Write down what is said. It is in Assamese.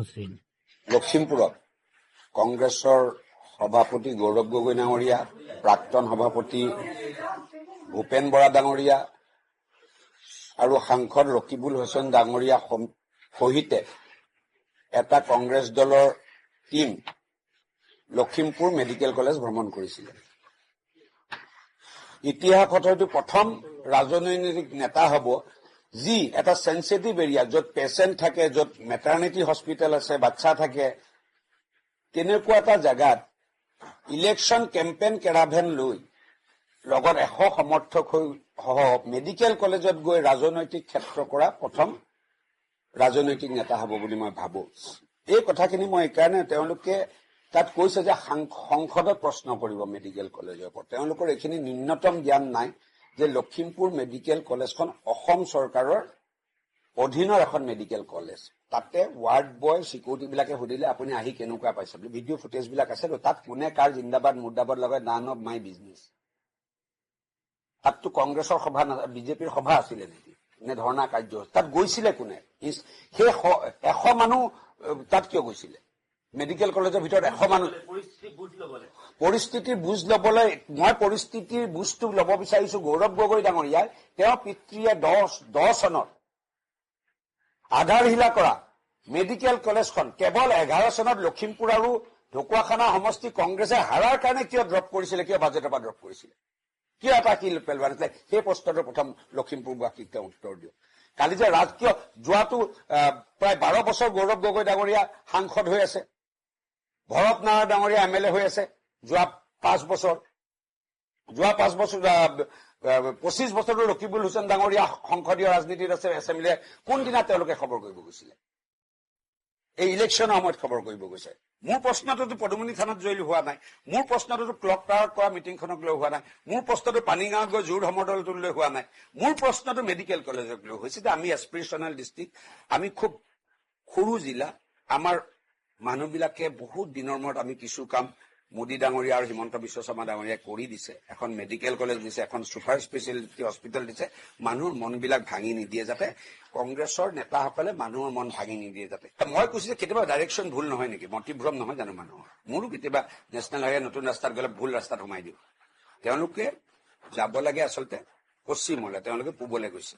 মসৃণ। লখিমপুৰত কংগ্ৰেছৰ সভাপতি গৌৰৱ গগৈ ডাঙৰীয়া, প্ৰাক্তন সভাপতি ভূপেন বৰা ডাঙৰীয়া আৰু সাংসদ ৰকিবুল হুছেইন ডাঙৰীয়া সহিতে এটা কংগ্ৰেছ দলৰ টীম লখিমপুৰ মেডিকেল কলেজ ভ্ৰমণ কৰিছিলে। ইতিহাসত হয়তো প্ৰথম ৰাজনৈতিক নেতা হ'ব যি এটা সেন্সিটিভ এৰিয়া, য'ত পেচেণ্ট থাকে, য'ত মেটাৰ্নিটি হস্পিটেল আছে, বাচ্চা থাকে, তেনেকুৱা এটা জেগাত ইলেকশ্যন কেম্পেইন কেৰাভেন লৈ লগত 100 সমৰ্থক সহ মেডিকেল কলেজত গৈ ৰাজনৈতিক ক্ষেত্ৰ কৰা প্ৰথম ৰাজনৈতিক নেতা হ'ব বুলি মই ভাবো। এই কথাখিনি মই এইকাৰণে তেওঁলোকে তাত কৈছে যে সংসদত প্ৰশ্ন কৰিব মেডিকেল কলেজৰ ওপৰত। তেওঁলোকৰ এইখিনি ন্যূনতম জ্ঞান নাই যে লখিমপুৰ মেডিকেল কলেজখন অসম চৰকাৰৰ অধীনৰ এখন মেডিকেল কলেজ। তাতে ৱাৰ্ড বয় চিকিউৰিটিবিলাকে সুধিলে আপুনি আহি কেনেকুৱা পাইছে বুলি, ভিডিঅ' ফুটেজবিলাক আছে। তাত কোনে কাৰ জিন্দাবাদ মুৰ্দাবাদ লগাই নান অফ মাই বিজনেছ। তাততো কংগ্ৰেছৰ সভা, বিজেপিৰ সভা আছিলে নেকি নে ধৰ্ণা কাৰ্যসূচী? তাত গৈছিলে কোনে? সেই 100 মানুহ তাত কিয় গৈছিলে? মেডিকেল কলেজৰ ভিতৰত 100 মানুহ পৰিস্থিতিৰ বুজ লবলৈ, মই পৰিস্থিতিৰ বুজটো ল'ব বিচাৰিছো। গৌৰৱ গগৈ ডাঙৰীয়াই তেওঁৰ পিতৃয়ে 10 চনত আধাৰশিলা কৰা মেডিকেল কলেজখন কেৱল 11 চনত লখিমপুৰ আৰু ঢকুৱাখানা সমষ্টি কংগ্ৰেছে হাৰাৰ কাৰণে কিয় ড্ৰপ কৰিছিলে, কিয় বাজেটৰ পৰা ড্ৰপ কৰিছিলে, কিয় এটা কিল পেলোৱা নাছিলে? সেই প্ৰশ্নটো প্ৰথম লখিমপুৰবাসীক তেওঁ উত্তৰ দিয়ক। কালি যে ৰাজকীয় যোৱাটো প্ৰায় 12 বছৰ গৌৰৱ গগৈ ডাঙৰীয়া সাংসদ হৈ আছে, ভৰত নাৰায়ণ ডাঙৰীয়া MLA হৈ আছে। যোৱা 5 বছৰ 25 বছৰতো ৰকিবুল হুছেইন ডাঙৰীয়া সংসদীয় ৰাজনীতিত আছে, এছেম্বলিয়ে। কোনদিনা তেওঁলোকে খবৰ কৰিব গৈছিলে? এই ইলেকশ্যনৰ সময়ত খবৰ কৰিব গৈছে। মোৰ প্ৰশ্নটোতো পদুমণি থানাত জইল হোৱা নাই, মোৰ প্ৰশ্নটোতো ক্লক টাৱাৰত কৰা মিটিংখনক লৈ হোৱা নাই, মোৰ প্ৰশ্নটো পানীগাঁৱত গৈ জোৰ সমদলটোক লৈ হোৱা নাই, মোৰ প্ৰশ্নটো মেডিকেল কলেজক লৈ হৈছে। যে আমি এছপিৰেশ্যনেল ডিষ্ট্ৰিক্ট, আমি খুব সৰু জিলা, আমাৰ মানুহবিলাকে বহুত দিনৰ মূৰত আমি কিছু কাম মোদী ডাঙৰীয়া আৰু হিমন্ত বিশ্ব শৰ্মা ডাঙৰীয়াই কৰি দিছে। এখন মেডিকেল কলেজ দিছে, এখন ছুপাৰ স্পেচিয়েলিটি হস্পিটেল দিছে। মানুহৰ মনবিলাক ভাঙি নিদিয়ে, যাতে কংগ্ৰেছৰ নেতাসকলে মানুহৰ মন ভাঙি নিদিয়ে যাতে। মই কৈছো যে কেতিয়াবা ডাইৰেকশ্যন ভুল নহয় নেকি? মতিভ্ৰম নহয় জানো মানুহৰ? মোৰো কেতিয়াবা নেশ্যনেল হাইৱে নতুন ৰাস্তাত গ'লে ভুল ৰাস্তাত সোমাই দিওঁ। তেওঁলোকে যাব লাগে আচলতে পশ্চিমলৈ, তেওঁলোকে পূবলৈ গৈছে।